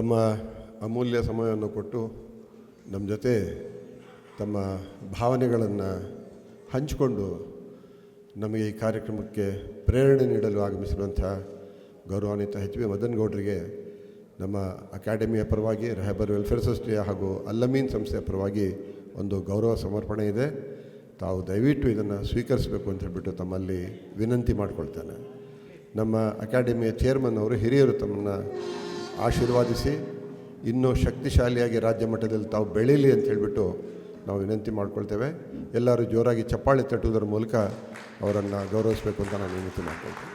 ತಮ್ಮ ಅಮೂಲ್ಯ ಸಮಯವನ್ನು ಕೊಟ್ಟು ನಮ್ಮ ಜೊತೆ ತಮ್ಮ ಭಾವನೆಗಳನ್ನು ಹಂಚಿಕೊಂಡು ನಮಗೆ ಈ ಕಾರ್ಯಕ್ರಮಕ್ಕೆ ಪ್ರೇರಣೆ ನೀಡಲು ಆಗಮಿಸಿರುವಂಥ ಗೌರವಾನ್ವಿತ ಎಚ್ ವಿ ಮದನ್ ಗೌಡರಿಗೆ ನಮ್ಮ ಅಕಾಡೆಮಿಯ ಪರವಾಗಿ ರೆಹಬರ್ ವೆಲ್ಫೇರ್ ಸೊಸೈಟಿಯ ಹಾಗೂ ಅಲ್ಲಮೀನ್ ಸಂಸ್ಥೆಯ ಪರವಾಗಿ ಒಂದು ಗೌರವ ಸಮರ್ಪಣೆ ಇದೆ. ತಾವು ದಯವಿಟ್ಟು ಇದನ್ನು ಸ್ವೀಕರಿಸಬೇಕು ಅಂತ ಹೇಳಿಬಿಟ್ಟು ತಮ್ಮಲ್ಲಿ ವಿನಂತಿ ಮಾಡಿಕೊಳ್ತೇನೆ. ನಮ್ಮ ಅಕಾಡೆಮಿಯ ಚೇರ್ಮನ್ ಅವರು ಹಿರಿಯರು ತಮ್ಮನ್ನು ಆಶೀರ್ವಾದಿಸಿ ಇನ್ನೂ ಶಕ್ತಿಶಾಲಿಯಾಗಿ ರಾಜ್ಯ ಮಟ್ಟದಲ್ಲಿ ತಾವು ಬೆಳೀಲಿ ಅಂತ ಹೇಳಿಬಿಟ್ಟು ನಾವು ವಿನಂತಿ ಮಾಡ್ಕೊಳ್ತೇವೆ. ಎಲ್ಲರೂ ಜೋರಾಗಿ ಚಪ್ಪಾಳೆ ತಟ್ಟುವುದರ ಮೂಲಕ ಅವರನ್ನು ಗೌರವಿಸಬೇಕು ಅಂತ ನಾನು ವಿನಂತಿ ಮಾಡ್ಕೊಳ್ತೇನೆ.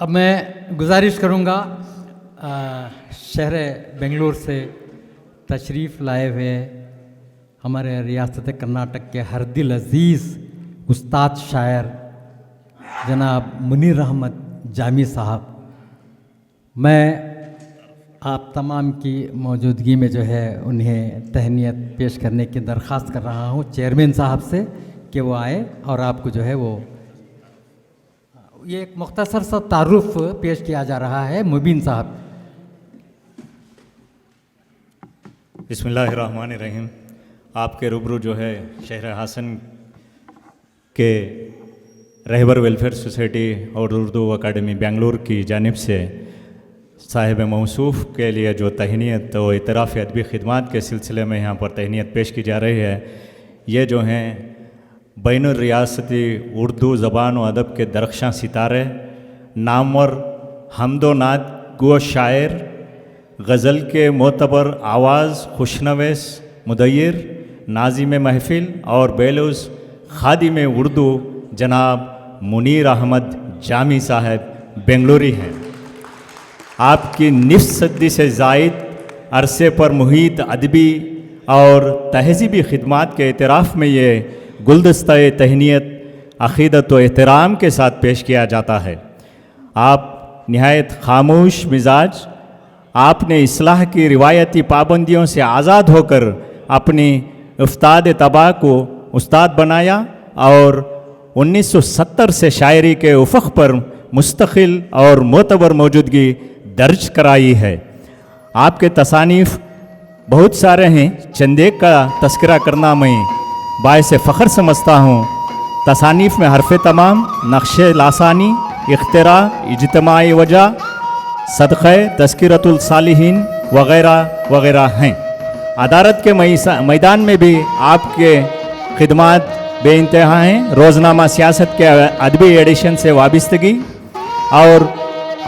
अब मैं गुजारिश करूँगा शहर बेंगलुरु से तशरीफ़ लाए हुए हमारे रियासत कर्नाटक के हरदिल अज़ीज़ उस्ताद शायर जनाब मुनीर अहमद जामी साहब, मैं आप तमाम की मौजूदगी में जो है उन्हें तहनीत पेश करने की दरख्वास्त कर रहा हूँ चेयरमैन साहब से कि वो आए और आपको जो है वो ये एक मुख्तसर सा तारुफ पेश किया जा रहा है. मुबीन साहब. बिस्मिल्लाहिर्रहमानिर्रहीम. आपके रूबरू जो है शहर हासन के रहबर वेलफेयर सोसाइटी और उर्दू अकाडमी बेंगलुरु की जानिब से साहिब मौसूफ़ के लिए जो तहनीत व इतराफ़ अदबी खिदमात के सिलसिले में यहाँ पर तहनीत पेश की जा रही है, ये जो हैं बैनुल रियासती उर्दू ज़बान व अदब के दरख्शां सितारे, नामवर हमदो नात गो शायर, गज़ल के मोतबर आवाज़ खुशनवेस मुदय्यर, नाज़िम महफ़िल और बेलूस खादिम उर्दू जनाब मुनीर अहमद जामी साहब बेंगलुरी हैं. आपकी निफ़ सदी से ज़ायद अरसे पर मुहीत अदबी और तहज़ीबी खिदमात के इतराफ़ में ये गुलदस्ता तहनीत अक़ीदत व एहतराम के साथ पेश किया जाता है. आप नहायत खामोश मिजाज, आपने इस्लाह की रिवायती पाबंदियों से आज़ाद होकर अपनी उस्ताद तबा को उस्ताद बनाया और 1970 से शायरी के उफ़क़ पर मुस्तक़िल और मोतबर मौजूदगी दर्ज कराई है. आपके तसानीफ़ बहुत सारे हैं, चंद एक का तस्करा करना मैं बायस फ़ख्र समझता हूँ. तसानीफ़ में हरफ़ तमाम, नक्शे लासानी, इख्तिरा, इज्तिमाई वजह, सदक़े, तज़किरतुल सालिहीन वग़ैरह वग़ैरह हैं. अदालत के मैदान में भी आपके खिदमात बेइंतहा हैं. रोज़नामा सियासत के अदबी एडिशन से वाबस्तगी और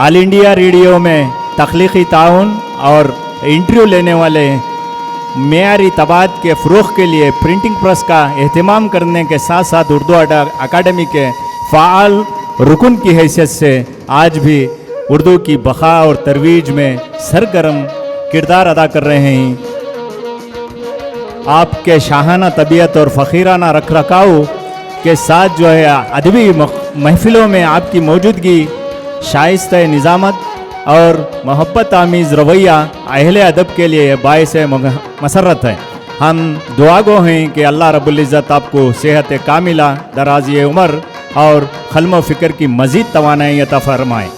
ऑल इंडिया रेडियो में तख्लीक़ी ताउन और इंटरव्यू लेने वाले मेयारी तबाद के फ़रोग़ के लिए प्रिंटिंग प्रेस का एहतमाम करने के साथ साथ उर्दू अकाडमी के फ़ाल रुकन की हैसियत से आज भी उर्दू की बक़ा और तरवीज में सरगर्म किरदार अदा कर रहे हैं. आपके शाहाना तबीयत और फ़कीराना रख रखाव के साथ जो है अदबी महफ़िलों में आपकी मौजूदगी शाइस्ता निज़ामत और मोहब्बत आमीज़ रवैया अहले अदब के लिए बायस मसरत है. हम दुआ गो हैं कि अल्लाह रब्बुल इज़्ज़त आपको सेहत कामिला, दराज़ी उम्र और खल्म फ़िक्र की मज़ीद तवानाई अता फ़रमाए.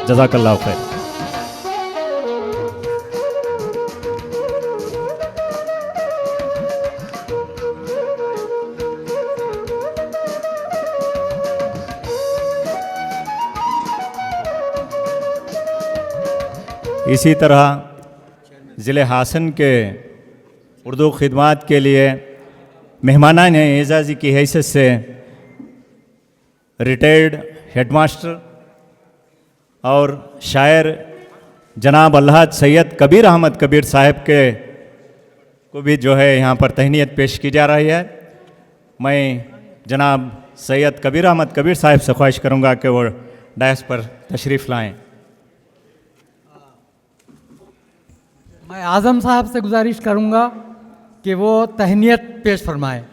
जज़ाकल्लाहु खैर. इसी तरह ज़िले हासन के उर्दू खिदमात के लिए मेहमानान एजाज़ी की हैसियत से रिटायर्ड हेडमास्टर और शायर जनाब अल्हाज सैयद कबीर अहमद कबीर साहब के को भी जो है यहाँ पर तहनीत पेश की जा रही है। मैं जनाब सैयद कबीर अहमद कबीर साहब से ख्वाहिश करूँगा कि वो डायस पर तशरीफ़ लाएँ। मैं आज़म साहब से गुजारिश करूँगा कि वो तहनीत पेश फरमाए।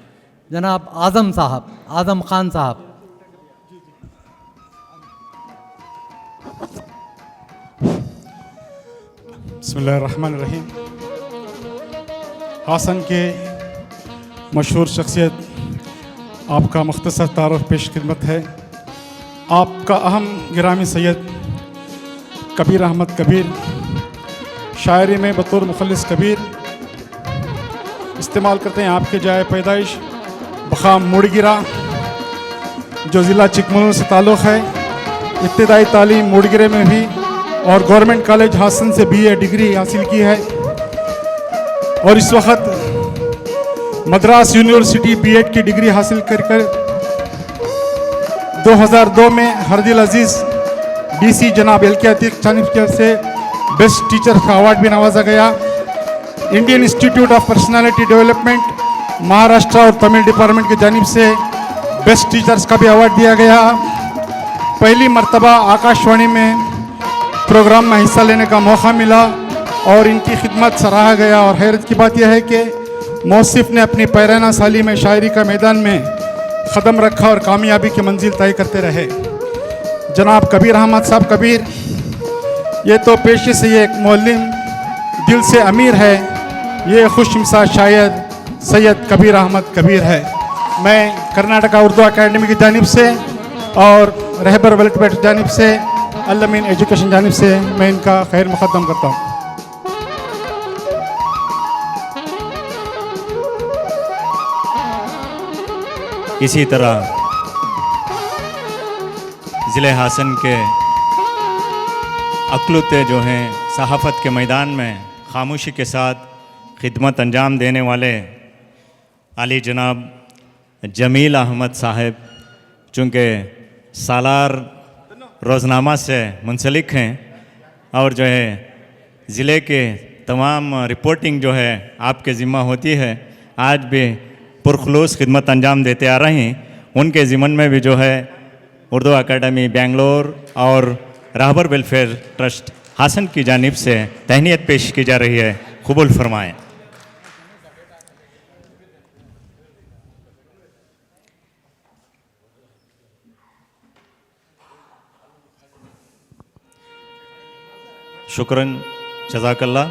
जनाब आज़म साहब, आज़म ख़ान साहब। बिस्मिल्लाहिर्रहमानिर्रहीम। हासन के मशहूर शख्सियत, आपका मुख्तसर तारुफ पेश खिदमत है। आपका अहम गिरामी सैयद कबीर अहमद कबीर शायरी में बतौर मुखलिस कबीर इस्तेमाल करते हैं आपके जाए पैदाइश बखाम मुड़गिरा, जो ज़िला चिकमगलूर से ताल्लुक़ है। इब्तिदाई तालीम मुड़गिरे में भी और गवर्नमेंट कॉलेज हासन से BA डिग्री हासिल की है और इस वक्त मद्रास यूनिवर्सिटी B.Ed की डिग्री हासिल कर 2002 में हरदिल अजीज़ DC जनाब LK अतीक जानिब से बेस्ट टीचर का अवार्ड भी नवाजा गया। Indian institute of personality development Maharashtra और तमिल डिपार्टमेंट की जानिब से बेस्ट टीचर्स का भी अवार्ड दिया गया। पहली मर्तबा आकाशवाणी में प्रोग्राम में हिस्सा लेने का मौका मिला और इनकी खिदमत सराहा गया। और हैरत की बात यह है कि मौसिफ ने अपनी पैराना साली में शायरी का मैदान में क़दम रखा और कामयाबी की मंजिल तय करते रहे। जनाब कबीर अहमद साहब कबीर, ये तो पेशे से ये एक मौलिम, दिल से अमीर है। ये खुशमिजाज शायर सैयद कबीर अहमद कबीर है। मैं कर्नाटका उर्दू अकेडमी की जानिब से और रहबर वेलफेयर की जानिब से, अल-अमीन एजुकेशन जानिब से मैं इनका खैर मुक़द्दम करता हूँ। इसी तरह ज़िले हासन के अकलुते जो हैं सहाफ़त के मैदान में खामोशी के साथ खिदमत अंजाम देने वाले आली जनाब जमील अहमद साहब, चूँकि सालार रोज़नामा से मुंसलिक हैं और जो है ज़िले के तमाम रिपोर्टिंग जो है आपके ज़िम्मा होती है, आज भी पुरखलूस खिदमत अंजाम देते आ रहे हैं। उनके ज़िम्मन में भी जो है उर्दू अकेडमी बेंगलोर और रहबर वेलफेयर ट्रस्ट हासन की जानिब से तहनीत पेश की जा रही है। कबूल फरमाएँ। शुक्रन, जज़ाकल्लाह।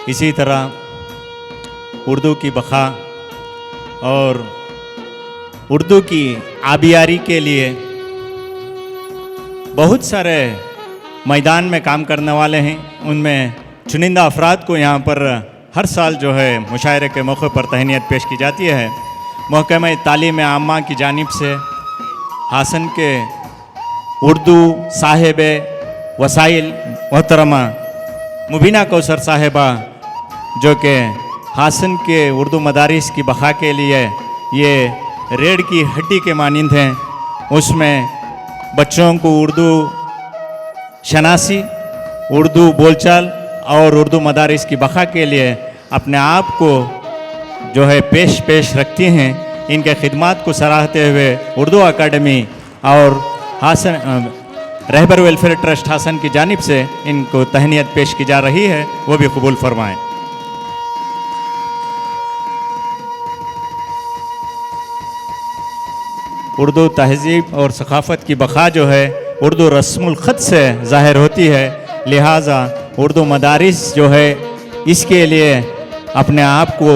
इसी तरह उर्दू की बका और उर्दू की आबियारी के लिए बहुत सारे मैदान में काम करने वाले हैं। उनमें चुनिंदा अफराद को यहाँ पर हर साल जो है मुशायरे के मौके पर तहनीत पेश की जाती है। महकमा तालीम आम्मा की जानिब से हासन के उर्दू साहिब वसाइल मोहतरमा मुबीना कौसर साहिबा, जो कि हासन के उर्दू मदारिस की बका के लिए ये रीढ़ की हड्डी के मानिंद हैं, उसमें बच्चों को उर्दू शनासी, उर्दू बोलचाल और उर्दू मदारिस की बका के लिए अपने आप को जो है पेश रखती हैं। इनके खिदमात को सराहते हुए उर्दू अकेडमी और हासन रहबर वेलफेयर ट्रस्ट हासन की जानिब से इनको तहनीत पेश की जा रही है, वो भी कबूल फरमाएँ। उर्दू तहज़ीब और सकाफ़त की बका जो है उर्दू रस्मुल ख़त से ज़ाहिर होती है, लिहाजा उर्दू मदारिस जो है इसके लिए अपने आप को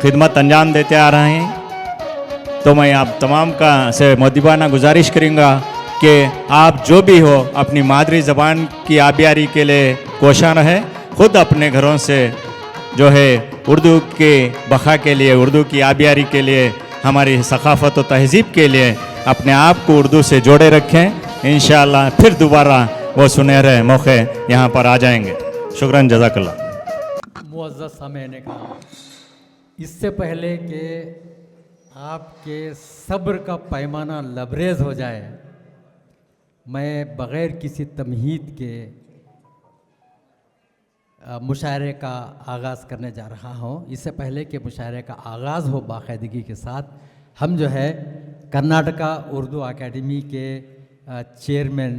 खिदमत अंजाम देते आ रहे हैं। तो मैं आप तमाम का से मुअद्दिबाना गुजारिश करूँगा कि आप जो भी हो अपनी मादरी ज़बान की आबियारी के लिए कोशा रहें। ख़ुद अपने घरों से जो है उर्दू के बका के लिए, उर्दू की आबियारी के लिए हमारी सकाफ़त और तहज़ीब के लिए अपने आप को उर्दू से जोड़े रखें। इंशाअल्लाह फिर दोबारा वो सुनहरे मौके यहाँ पर आ जाएंगे। शुक्रान, जज़ाकल्लाह। मुअज़्ज़ज़ सामईन का इससे पहले कि आपके सब्र का पैमाना लबरेज हो जाए, मैं बग़ैर किसी तमहीद के मुशायरे का आगाज़ करने जा रहा हूँ। इससे पहले कि मुशायरे का आगाज़ हो बाकायदगी के साथ, हम जो है कर्नाटका उर्दू अकेडमी के चेयरमैन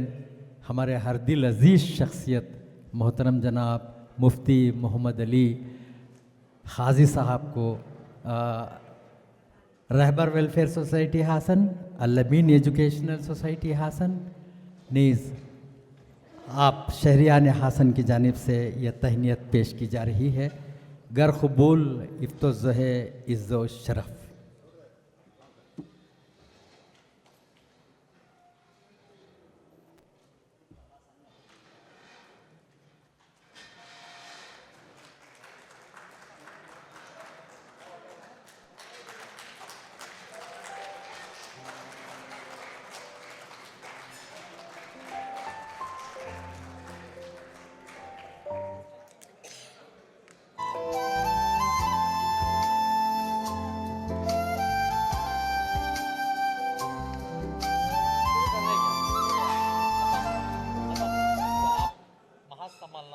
हमारे हरदिल अज़ीज़ शख्सियत मोहतरम जनाब मुफ्ती मोहम्मद अली हाजी साहब को Rahbar welfare society Hassan, Al Amin educational society Hassan नीज़ आप शहरियान हासन की जानिब से यह तहनीत पेश की जा रही है। गर कबूल इफ्तोज़्ज़े इज़्ज़ो शरफ़।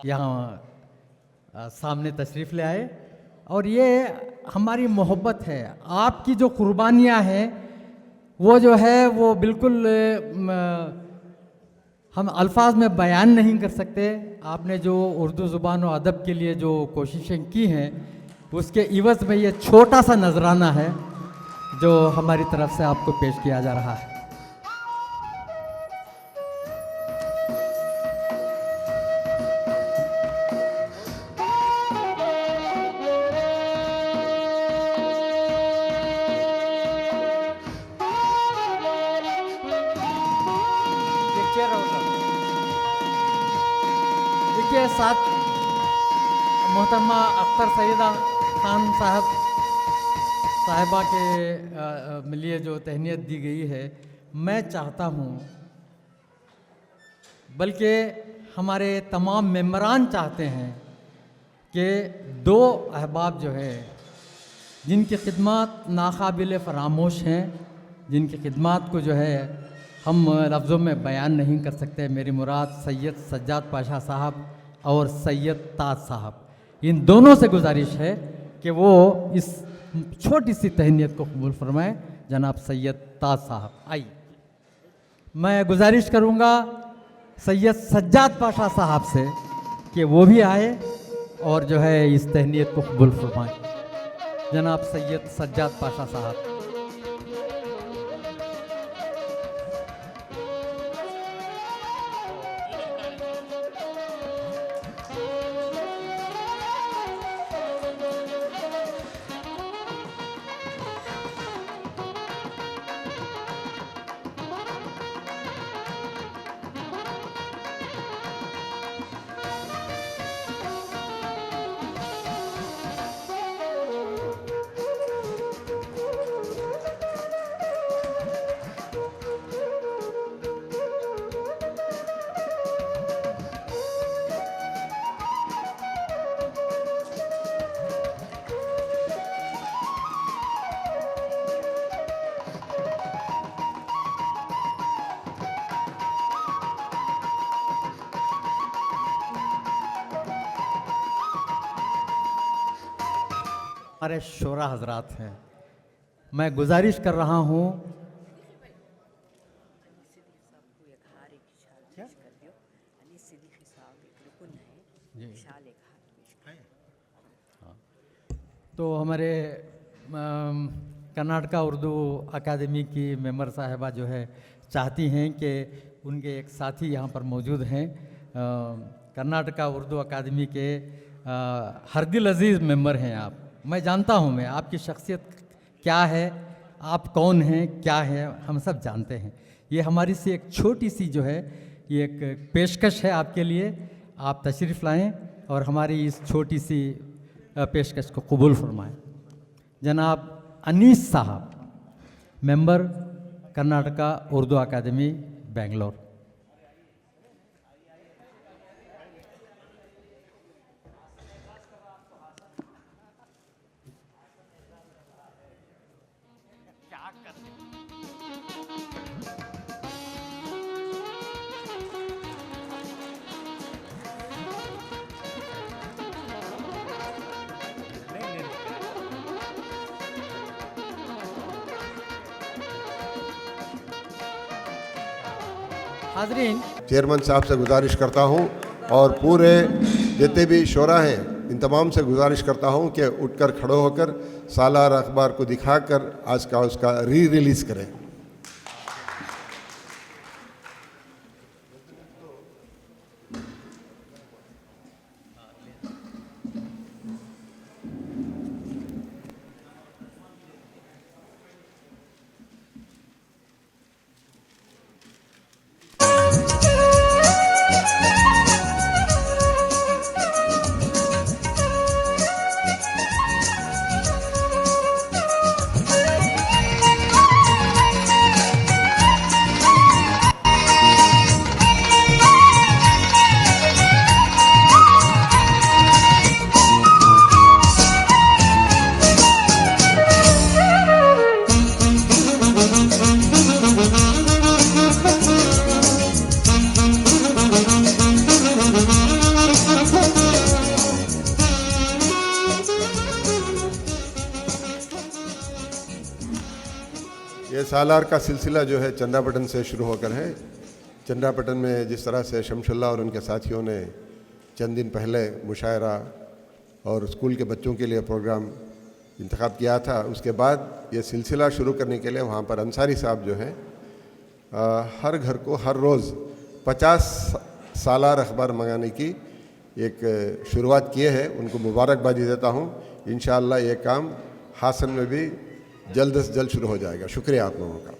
यहाँ सामने तशरीफ़ ले आए और ये हमारी मोहब्बत है। आपकी जो कुर्बानियाँ हैं वो जो है वो बिल्कुल हम अल्फाज में बयान नहीं कर सकते। आपने जो उर्दू ज़ुबान और अदब के लिए जो कोशिशें की हैं उसके इवज़ में ये छोटा सा नजराना है जो हमारी तरफ से आपको पेश किया जा रहा है। देखिए साथ मोहतरमा अख्तर सईदा खान साहिबा के लिए जो तहनीत दी गई है, मैं चाहता हूँ बल्कि हमारे तमाम मेंबरान चाहते हैं कि दो अहबाब जो है जिनकी खिदमत नाकाबिल फ़रामोश हैं, जिनकी खिदमत को जो है हम लफ्ज़ों में बयान नहीं कर सकते। मेरी मुराद सैयद सज्जाद पाशा साहब और सैयद ताज साहब, इन दोनों से गुजारिश है कि वो इस छोटी सी तहनीत को कबूल फरमाएं। जनाब सैयद ताज साहब आइए। मैं गुजारिश करूँगा सैयद सज्जाद पाशा साहब से कि वो भी आए और जो है इस तहनीत को कबूल फरमाएं। जनाब सैयद सज्जाद पाशा साहब। हमारे शोरा हजरात हैं, मैं गुजारिश कर रहा हूँ तो हमारे कर्नाटका उर्दू अकादमी की मेंबर साहिबा जो है चाहती हैं कि उनके एक साथी यहाँ पर मौजूद हैं। कर्नाटका उर्दू अकादमी के हरदिल अज़ीज़ मेंबर हैं आप। मैं जानता हूँ मैं आपकी शख्सियत क्या है, आप कौन हैं, क्या है, हम सब जानते हैं। ये हमारी सी एक छोटी सी जो है ये एक पेशकश है आपके लिए। आप तशरीफ़ लाएं और हमारी इस छोटी सी पेशकश को कबूल फरमाएं। जनाब अनीस साहब मेंबर कर्नाटका उर्दू अकादमी बेंगलोर। हाजरीन, चेयरमैन साहब से गुजारिश करता हूं और पूरे जितने भी शोरा हैं इन तमाम से गुजारिश करता हूं कि उठकर खड़े होकर सालार अखबार को दिखाकर आज का उसका रिलीज़ करें। ये सालार का सिलसिला जो है चंद्रापटन से शुरू होकर है। चंद्रापटन में जिस तरह से शमशुल्ला और उनके साथियों ने चंद दिन पहले मुशायरा और स्कूल के बच्चों के लिए प्रोग्राम इंतखाब किया था, उसके बाद ये सिलसिला शुरू करने के लिए वहाँ पर अंसारी साहब जो हैं हर घर को हर रोज़ 50 सालार अखबार मंगाने की एक शुरुआत किए हैं। उनको मुबारकबादी देता हूँ। इंशाअल्लाह ये काम हासन में भी जल्द से जल्द शुरू हो जाएगा। शुक्रिया आप लोगों का।